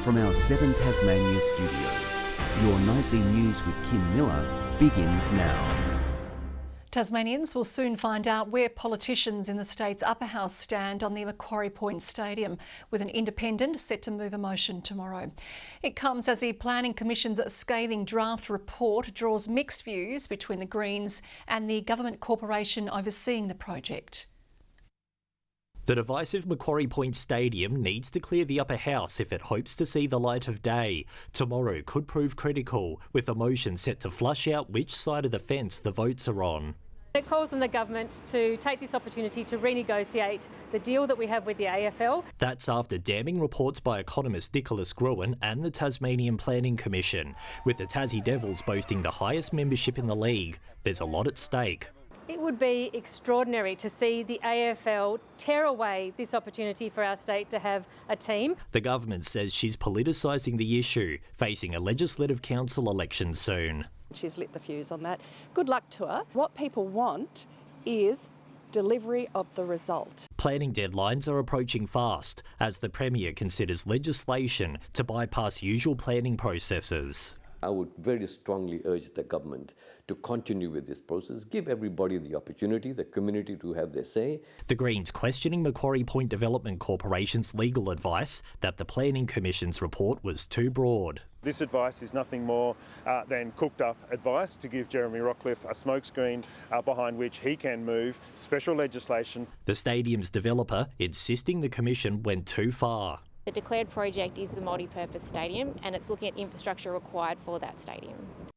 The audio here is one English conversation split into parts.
From our 7 Tasmania studios, your nightly news with Kim Miller begins now. Tasmanians will soon find out where politicians in the state's upper house stand on the Macquarie Point Stadium, with an independent set to move a motion tomorrow. It comes as the Planning Commission's scathing draft report draws mixed views between the Greens and the government corporation overseeing the project. The divisive Macquarie Point Stadium needs to clear the upper house if it hopes to see the light of day. Tomorrow could prove critical, with a motion set to flush out which side of the fence the votes are on. It calls on the government to take this opportunity to renegotiate the deal that we have with the AFL. That's after damning reports by economist Nicholas Gruen and the Tasmanian Planning Commission. With the Tassie Devils boasting the highest membership in the league, there's a lot at stake. It would be extraordinary to see the AFL tear away this opportunity for our state to have a team. The government says she's politicising the issue, facing a Legislative Council election soon. She's lit the fuse on that. Good luck to her. What people want is delivery of the result. Planning deadlines are approaching fast as the Premier considers legislation to bypass usual planning processes. I would very strongly urge the government to continue with this process, give everybody the opportunity, the community to have their say. The Greens questioning Macquarie Point Development Corporation's legal advice that the Planning Commission's report was too broad. This advice is nothing more than cooked up advice to give Jeremy Rockcliffe a smokescreen behind which he can move special legislation. The stadium's developer insisting the Commission went too far. The declared project is the multi-purpose stadium and it's looking at infrastructure required for that stadium.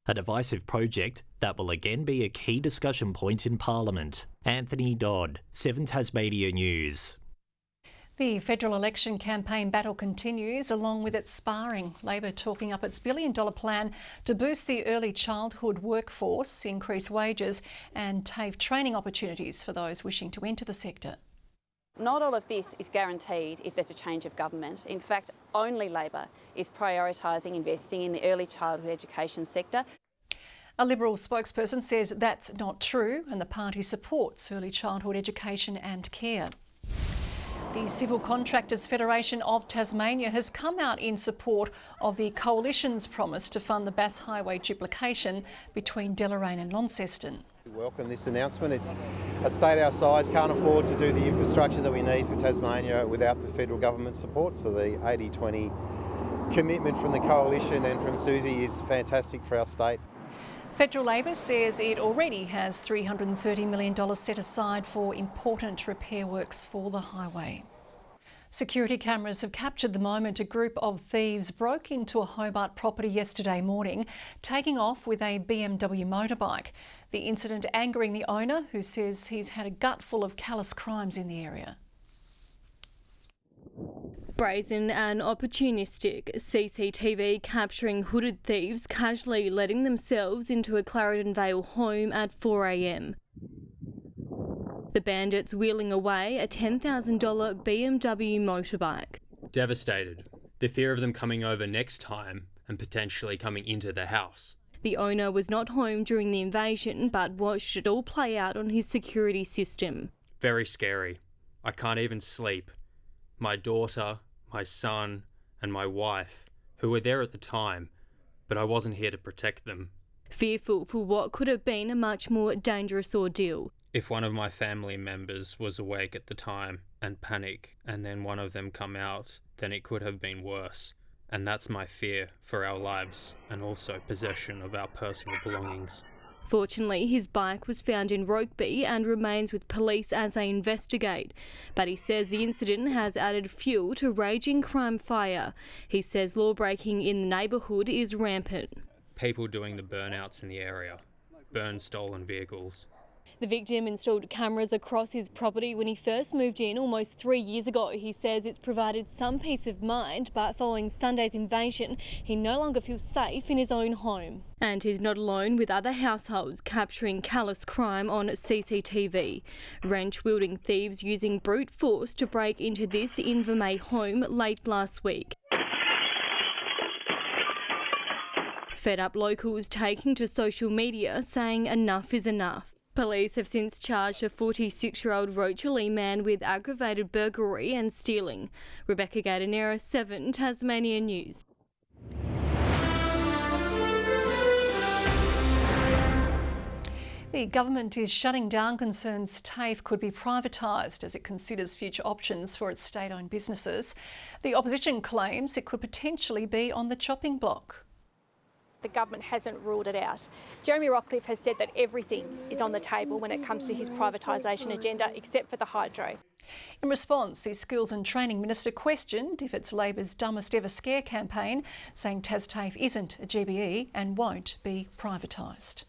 A divisive project that will again be a key discussion point in Parliament. Anthony Dodd, 7 Tasmania News. The federal election campaign battle continues along with its sparring. Labor talking up its $1 billion plan to boost the early childhood workforce, increase wages and TAFE training opportunities for those wishing to enter the sector. Not all of this is guaranteed if there's a change of government. In fact, only Labor is prioritising investing in the early childhood education sector. A Liberal spokesperson says that's not true and the party supports early childhood education and care. The Civil Contractors Federation of Tasmania has come out in support of the Coalition's promise to fund the Bass Highway duplication between Deloraine and Launceston. We welcome this announcement. It's a state our size can't afford to do the infrastructure that we need for Tasmania without the federal government support. So the 80-20 commitment from the Coalition and from Susie is fantastic for our state. Federal Labor says it already has $330 million set aside for important repair works for the highway. Security cameras have captured the moment a group of thieves broke into a Hobart property yesterday morning, taking off with a BMW motorbike. The incident angering the owner, who says he's had a gut full of callous crimes in the area. Brazen and opportunistic, CCTV capturing hooded thieves casually letting themselves into a Clarendon Vale home at 4 a.m. The bandits wheeling away a $10,000 BMW motorbike. Devastated. The fear of them coming over next time and potentially coming into the house. The owner was not home during the invasion but watched it all play out on his security system. Very scary. I can't even sleep. My daughter, my son and my wife, who were there at the time, but I wasn't here to protect them. Fearful for what could have been a much more dangerous ordeal. If one of my family members was awake at the time and panic and then one of them come out, then it could have been worse. And that's my fear for our lives and also possession of our personal belongings. Fortunately, his bike was found in Rokeby and remains with police as they investigate. But he says the incident has added fuel to raging crime fire. He says law-breaking in the neighbourhood is rampant. People doing the burnouts in the area, burn stolen vehicles. The victim installed cameras across his property when he first moved in almost 3 years ago. He says it's provided some peace of mind, but following Sunday's invasion, he no longer feels safe in his own home. And he's not alone, with other households capturing callous crime on CCTV. Wrench-wielding thieves using brute force to break into this Invermay home late last week. Fed up locals taking to social media saying enough is enough. Police have since charged a 46-year-old Rocherley man with aggravated burglary and stealing. Rebecca Gaitanera, 7 Tasmanian News. The government is shutting down concerns TAFE could be privatised as it considers future options for its state-owned businesses. The opposition claims it could potentially be on the chopping block. The government hasn't ruled it out. Jeremy Rockliff has said that everything is on the table when it comes to his privatisation agenda, except for the hydro. In response, the Skills and Training Minister questioned if it's Labor's dumbest ever scare campaign, saying TasTAFE isn't a GBE and won't be privatised.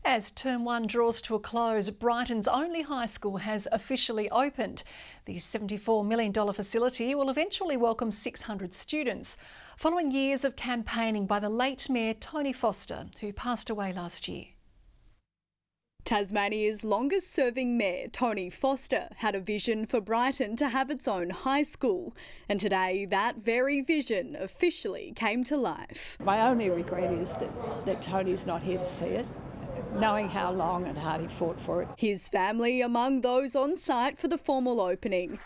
As Term 1 draws to a close, Brighton's only high school has officially opened. The $74 million facility will eventually welcome 600 students, following years of campaigning by the late Mayor Tony Foster, who passed away last year. Tasmania's longest-serving mayor, Tony Foster, had a vision for Brighton to have its own high school, and today that very vision officially came to life. My only regret is that Tony's not here to see it, knowing how long and hard he fought for it. His family among those on site for the formal opening.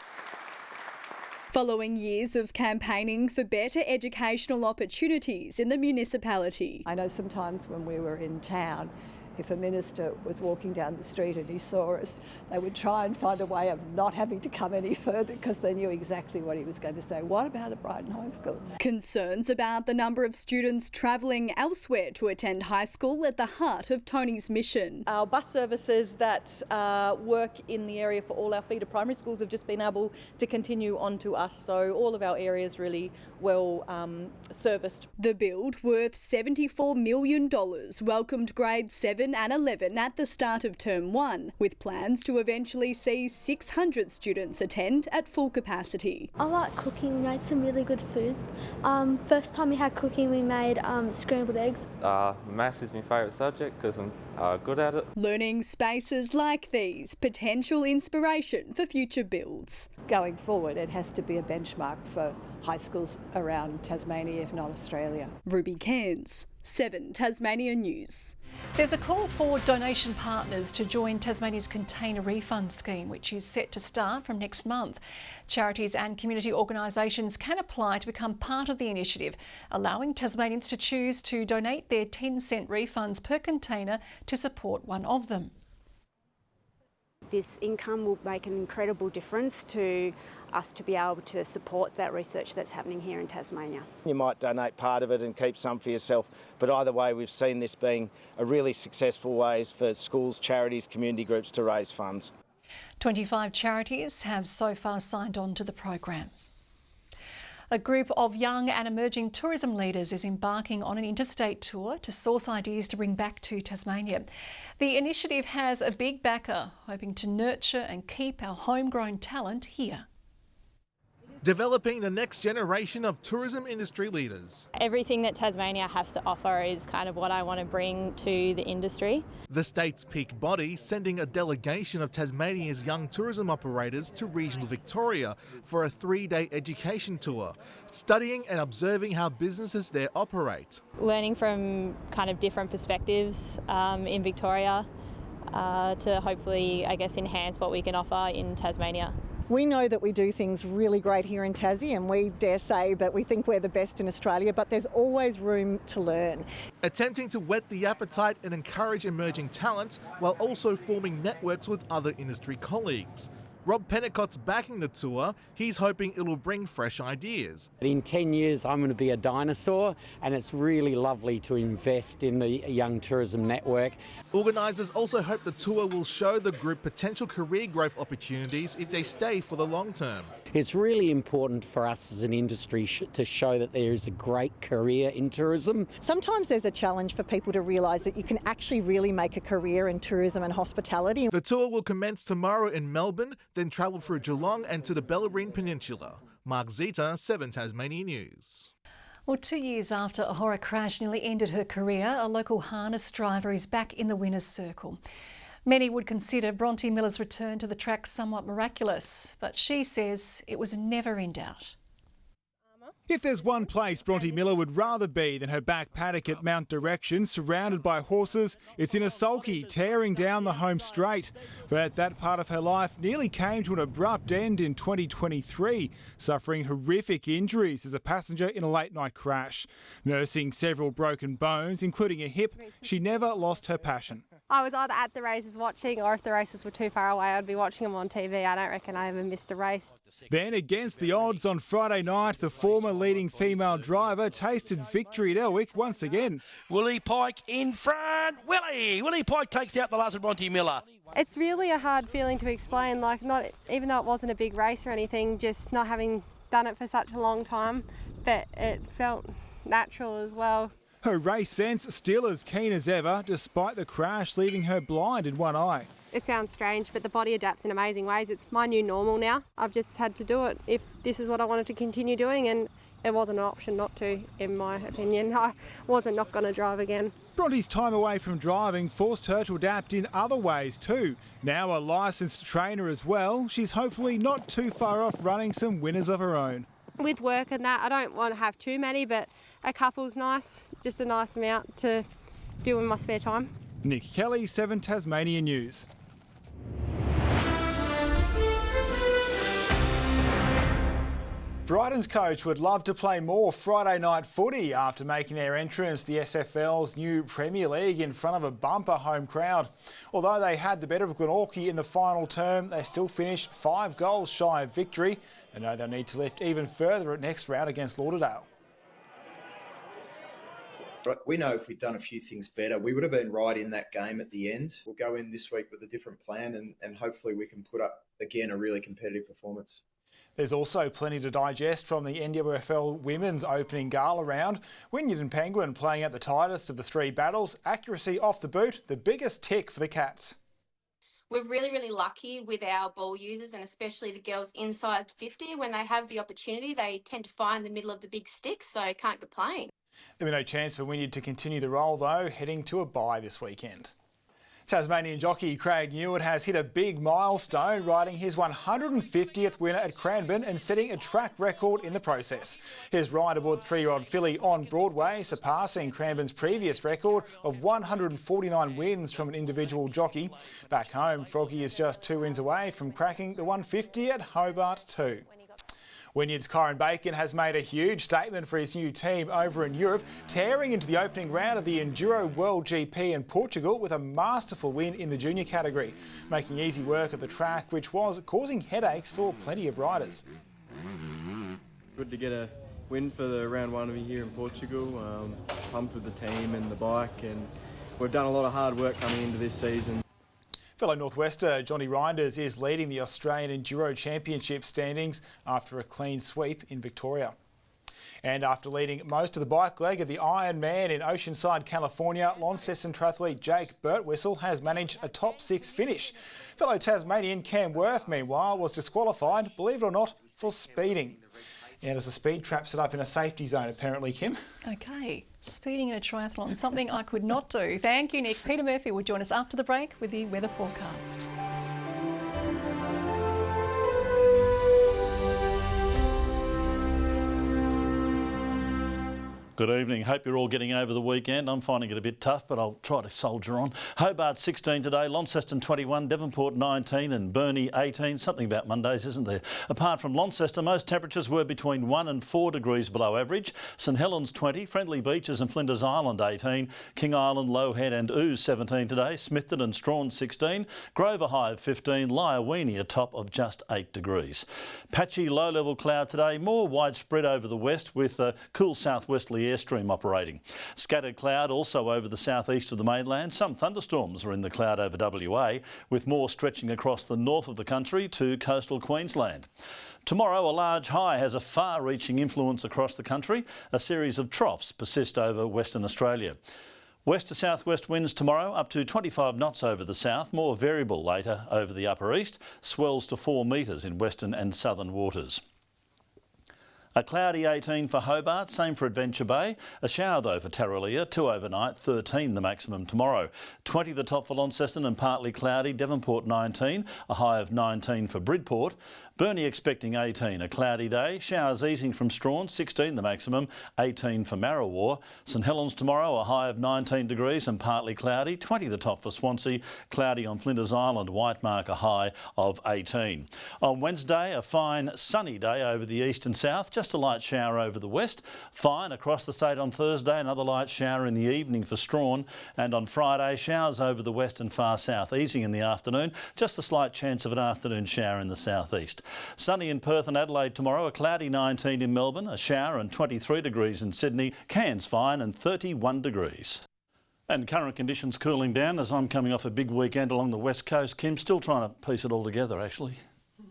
Following years of campaigning for better educational opportunities in the municipality. I know sometimes when we were in town, if a minister was walking down the street and he saw us, they would try and find a way of not having to come any further because they knew exactly what he was going to say. What about at Brighton High School? Concerns about the number of students travelling elsewhere to attend high school at the heart of Tony's mission. Our bus services that work in the area for all our feeder primary schools have just been able to continue on to us, so all of our areas really well serviced. The build, worth $74 million, welcomed grades 7 and 11 at the start of Term 1, with plans to eventually see 600 students attend at full capacity. I like cooking, we made some really good food. First time we had cooking, we made scrambled eggs. Maths is my favourite subject because I'm good at it. Learning spaces like these, potential inspiration for future builds. Going forward, it has to be a benchmark for high schools around Tasmania, if not Australia. Ruby Cairns, 7 Tasmania News. There's a call for donation partners to join Tasmania's container refund scheme, which is set to start from next month. Charities and community organisations can apply to become part of the initiative, allowing Tasmanians to choose to donate their 10-cent refunds per container to support one of them. This income will make an incredible difference to us to be able to support that research that's happening here in Tasmania. You might donate part of it and keep some for yourself, but either way we've seen this being a really successful way for schools, charities, community groups to raise funds. 25 charities have so far signed on to the program. A group of young and emerging tourism leaders is embarking on an interstate tour to source ideas to bring back to Tasmania. The initiative has a big backer, hoping to nurture and keep our homegrown talent here. Developing the next generation of tourism industry leaders. Everything that Tasmania has to offer is kind of what I want to bring to the industry. The state's peak body sending a delegation of Tasmania's young tourism operators to regional Victoria for a 3-day education tour, studying and observing how businesses there operate. Learning from kind of different perspectives in Victoria to hopefully, I guess, enhance what we can offer in Tasmania. We know that we do things really great here in Tassie, and we dare say that we think we're the best in Australia, but there's always room to learn. Attempting to whet the appetite and encourage emerging talent while also forming networks with other industry colleagues. Rob Pennicott's backing the tour. He's hoping it'll bring fresh ideas. In 10 years, I'm going to be a dinosaur, and it's really lovely to invest in the Young Tourism Network. Organisers also hope the tour will show the group potential career growth opportunities if they stay for the long term. It's really important for us as an industry to show that there is a great career in tourism. Sometimes there's a challenge for people to realise that you can actually really make a career in tourism and hospitality. The tour will commence tomorrow in Melbourne, then travel through Geelong and to the Bellarine Peninsula. Mark Zita, 7 Tasmania News. Well, 2 years after a horror crash nearly ended her career, a local harness driver is back in the winner's circle. Many would consider Bronte Miller's return to the track somewhat miraculous, but she says it was never in doubt. If there's one place Bronte Miller would rather be than her back paddock at Mount Direction, surrounded by horses, it's in a sulky tearing down the home straight. But that part of her life nearly came to an abrupt end in 2023, suffering horrific injuries as a passenger in a late-night crash. Nursing several broken bones, including a hip, she never lost her passion. I was either at the races watching, or if the races were too far away, I'd be watching them on TV. I don't reckon I ever missed a race. Then, against the odds on Friday night, the former leading female driver tasted victory at Elwick once again. Willie Pike in front. Willie Pike takes out the last of Bronte Miller. It's really a hard feeling to explain, like not even though it wasn't a big race or anything, just not having done it for such a long time, but it felt natural as well. Her race sense still as keen as ever, despite the crash leaving her blind in one eye. It sounds strange, but the body adapts in amazing ways. It's my new normal now. I've just had to do it if this is what I wanted to continue doing, and it wasn't an option not to, in my opinion. I wasn't not going to drive again. Bronte's time away from driving forced her to adapt in other ways too. Now a licensed trainer as well, she's hopefully not too far off running some winners of her own. With work and that, I don't want to have too many, but a couple's nice, just a nice amount to do in my spare time. Nick Kelly, 7 Tasmanian News. Brighton's coach would love to play more Friday night footy after making their entrance to the SFL's new Premier League in front of a bumper home crowd. Although they had the better of Glenorchy in the final term, they still finished 5 goals shy of victory and know they'll need to lift even further at next round against Lauderdale. We know if we'd done a few things better, we would have been right in that game at the end. We'll go in this week with a different plan and hopefully we can put up, again, a really competitive performance. There's also plenty to digest from the NWFL Women's opening gala round. Wynyard and Penguin playing at the tightest of the 3 battles. Accuracy off the boot, the biggest tick for the Cats. We're really, really lucky with our ball users, and especially the girls inside 50. When they have the opportunity, they tend to find the middle of the big stick, so can't complain. There'll be no chance for Wynyard to continue the role though, heading to a bye this weekend. Tasmanian jockey Craig Newett has hit a big milestone, riding his 150th winner at Cranbourne and setting a track record in the process. His ride aboard the 3-year-old filly on Broadway, surpassing Cranbourne's previous record of 149 wins from an individual jockey. Back home, Froggy is just 2 wins away from cracking the 150 at Hobart too. Wynyard's Kyron Bacon has made a huge statement for his new team over in Europe, tearing into the opening round of the Enduro World GP in Portugal with a masterful win in the junior category, making easy work of the track, which was causing headaches for plenty of riders. Good to get a win for the round 1 of here in Portugal. Pumped with the team and the bike, and we've done a lot of hard work coming into this season. Fellow Northwester Johnny Reinders is leading the Australian Enduro Championship standings after a clean sweep in Victoria. And after leading most of the bike leg of the Ironman in Oceanside, California, Launceston triathlete Jake Birtwistle has managed a top 6 finish. Fellow Tasmanian Cam Worth, meanwhile, was disqualified, believe it or not, for speeding. And there's a speed trap set up in a safety zone, apparently, Kim. OK, speeding in a triathlon, something I could not do. Thank you, Nick. Peter Murphy will join us after the break with the weather forecast. Good evening. Hope you're all getting over the weekend. I'm finding it a bit tough, but I'll try to soldier on. Hobart 16 today, Launceston 21, Devonport 19 and Burnie 18. Something about Mondays, isn't there? Apart from Launceston, most temperatures were between 1 and 4 degrees below average. St Helens 20, Friendly Beaches and Flinders Island 18, King Island, Lowhead and Ooze 17 today, Smithton and Strawn 16, Grover High 15, Lyawini a top of just 8 degrees. Patchy low-level cloud today, more widespread over the west with cool southwesterly airstream operating. Scattered cloud also over the southeast of the mainland. Some thunderstorms are in the cloud over WA, with more stretching across the north of the country to coastal Queensland. Tomorrow, a large high has a far-reaching influence across the country. A series of troughs persist over Western Australia. West to southwest winds tomorrow up to 25 knots over the south, more variable later over the upper east, swells to 4 metres in western and southern waters. A cloudy 18 for Hobart, same for Adventure Bay. A shower though for Tarraleah, 2 overnight, 13 the maximum tomorrow. 20 the top for Launceston and partly cloudy. Devonport 19, a high of 19 for Bridport. Burnie expecting 18, a cloudy day. Showers easing from Strawn, 16 the maximum, 18 for Marrawar. St Helens tomorrow, a high of 19 degrees and partly cloudy, 20 the top for Swansea, cloudy on Flinders Island, Whitemark a high of 18. On Wednesday, a fine sunny day over the east and south, just a light shower over the west. Fine across the state on Thursday, another light shower in the evening for Strawn, and on Friday, showers over the west and far south, easing in the afternoon, just a slight chance of an afternoon shower in the southeast. Sunny in Perth and Adelaide tomorrow, a cloudy 19 in Melbourne, a shower and 23 degrees in Sydney, Cairns fine and 31 degrees. And current conditions cooling down as I'm coming off a big weekend along the west coast. Kim, still trying to piece it all together actually.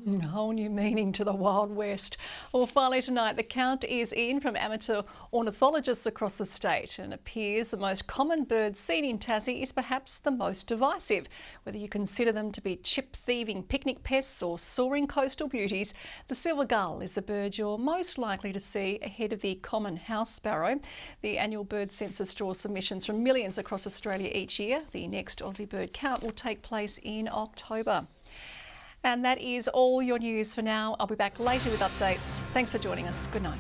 A whole new meaning to the Wild West. Well, finally tonight, the count is in from amateur ornithologists across the state, and it appears the most common bird seen in Tassie is perhaps the most divisive. Whether you consider them to be chip-thieving picnic pests or soaring coastal beauties, the silver gull is the bird you're most likely to see ahead of the common house sparrow. The annual bird census draws submissions from millions across Australia each year. The next Aussie bird count will take place in October. And that is all your news for now. I'll be back later with updates. Thanks for joining us. Good night.